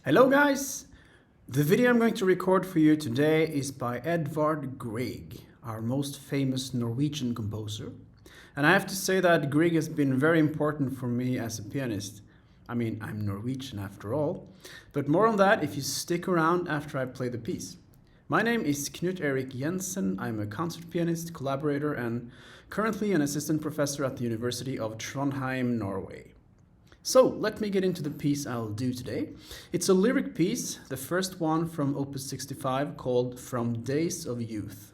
Hello guys! The video I'm going to record for you today is by Edvard Grieg, our most famous Norwegian composer. And I have to say that Grieg has been very important for me as a pianist. I mean, I'm Norwegian after all, but more on that if you stick around after I play the piece. My name is Knut Erik Jensen. I'm a concert pianist, collaborator, and currently an assistant professor at the University of Trondheim, Norway. So let me get into the piece I'll do today. It's a lyric piece, the first one from Opus 65, called From Days of Youth.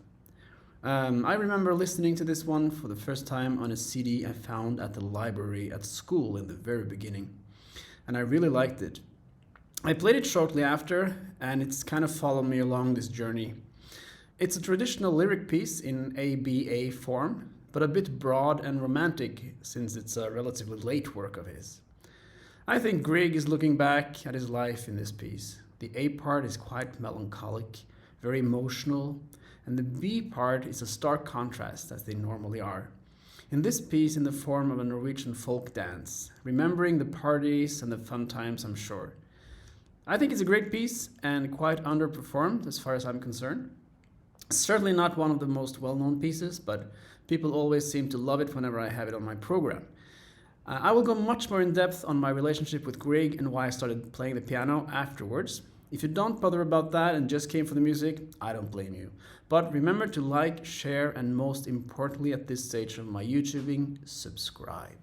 I remember listening to this one for the first time on a CD I found at the library at school in the very beginning, and I really liked it. I played it shortly after, and it's kind of followed me along this journey. It's a traditional lyric piece in ABA form, but a bit broad and romantic since it's a relatively late work of his. I think Grieg is looking back at his life in this piece. The A part is quite melancholic, very emotional, and the B part is a stark contrast, as they normally are. In this piece, in the form of a Norwegian folk dance, remembering the parties and the fun times, I'm sure. I think it's a great piece and quite underperformed as far as I'm concerned. Certainly not one of the most well-known pieces, but people always seem to love it whenever I have it on my program. I will go much more in depth on my relationship with Grieg and why I started playing the piano afterwards. If you don't bother about that and just came for the music, I don't blame you. But remember to like, share, and most importantly at this stage of my YouTubing, subscribe.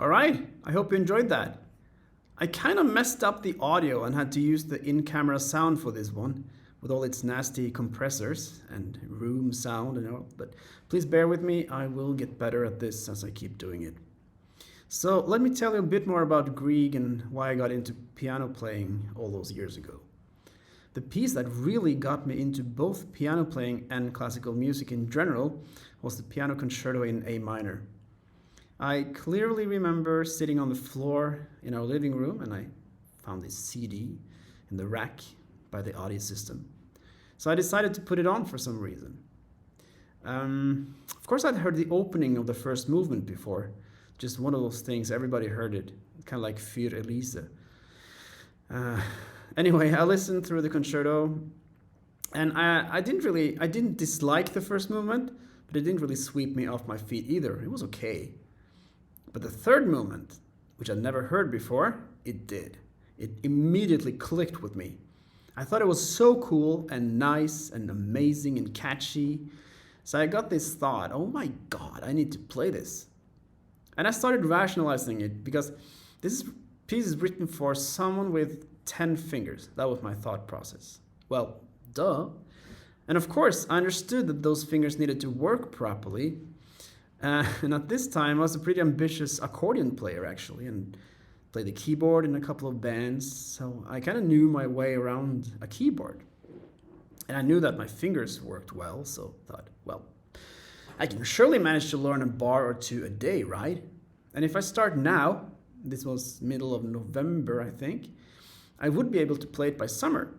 All right, I hope you enjoyed that. I kind of messed up the audio and had to use the in-camera sound for this one with all its nasty compressors and room sound and all, but please bear with me, I will get better at this as I keep doing it. So let me tell you a bit more about Grieg and why I got into piano playing all those years ago. The piece that really got me into both piano playing and classical music in general was the piano concerto in A minor. I clearly remember sitting on the floor in our living room and I found this CD in the rack by the audio system. So I decided to put it on for some reason. Of course I'd heard the opening of the first movement before, just one of those things, everybody heard it, kind of like Für Elise. Anyway, I listened through the concerto and I didn't dislike the first movement, but it didn't really sweep me off my feet either. It was okay. But the third movement, which I'd never heard before, it did. It immediately clicked with me. I thought it was so cool and nice and amazing and catchy. So I got this thought, oh my God, I need to play this. And I started rationalizing it because this piece is written for someone with 10 fingers. That was my thought process. Well, duh. And of course, I understood that those fingers needed to work properly. And at this time, I was a pretty ambitious accordion player, actually, and played the keyboard in a couple of bands, so I kind of knew my way around a keyboard. And I knew that my fingers worked well, so I thought, well, I can surely manage to learn a bar or two a day, right? And if I start now, this was middle of November, I think, I would be able to play it by summer.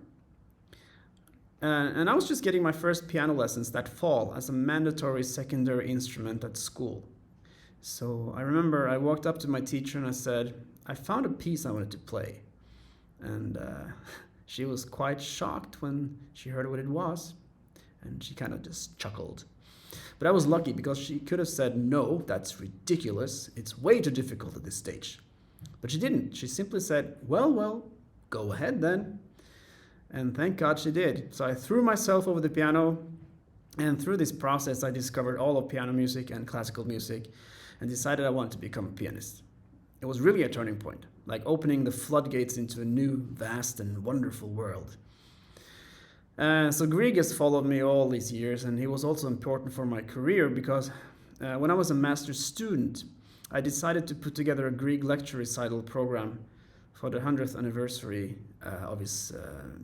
And I was just getting my first piano lessons that fall as a mandatory secondary instrument at school. So I remember I walked up to my teacher and I said, I found a piece I wanted to play. And she was quite shocked when she heard what it was. And she kind of just chuckled. But I was lucky because she could have said, no, that's ridiculous. It's way too difficult at this stage. But she didn't. She simply said, well, go ahead then. And thank God she did. So I threw myself over the piano, and through this process I discovered all of piano music and classical music and decided I wanted to become a pianist. It was really a turning point, like opening the floodgates into a new, vast and wonderful world. So Grieg has followed me all these years, and he was also important for my career because when I was a master's student, I decided to put together a Grieg lecture recital program for the 100th anniversary of his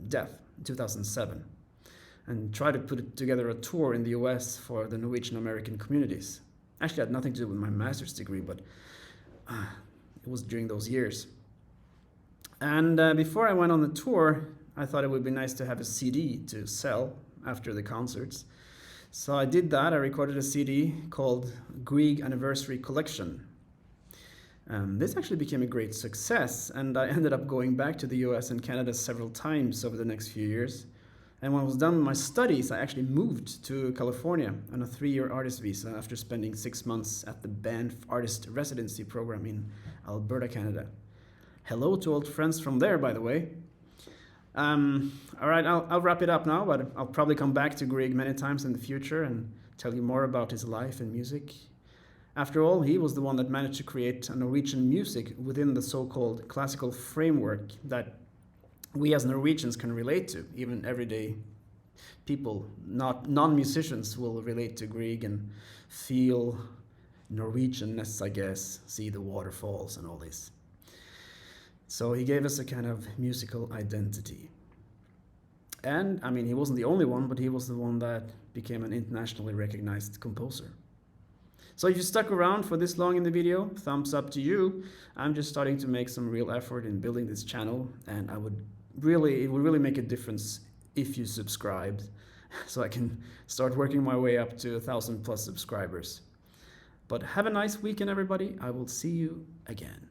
death in 2007, and try to put together a tour in the US for the Norwegian American communities. Actually, it had nothing to do with my master's degree, but it was during those years. And before I went on the tour, I thought it would be nice to have a CD to sell after the concerts. So I did that. I recorded a CD called Grieg Anniversary Collection. This actually became a great success, and I ended up going back to the US and Canada several times over the next few years. And when I was done with my studies, I actually moved to California on a 3-year artist visa after spending 6 months at the Banff Artist Residency Program in Alberta, Canada. Hello to old friends from there, by the way. All right, I'll wrap it up now, but I'll probably come back to Grieg many times in the future and tell you more about his life and music. After all, he was the one that managed to create a Norwegian music within the so-called classical framework that we as Norwegians can relate to. Even everyday people, not non-musicians, will relate to Grieg and feel Norwegianness, I guess, see the waterfalls and all this. So he gave us a kind of musical identity. And, I mean, he wasn't the only one, but he was the one that became an internationally recognized composer. So if you stuck around for this long in the video, thumbs up to you. I'm just starting to make some real effort in building this channel, and it would really make a difference if you subscribed, so I can start working my way up to 1,000+ subscribers. But have a nice weekend, everybody. I will see you again.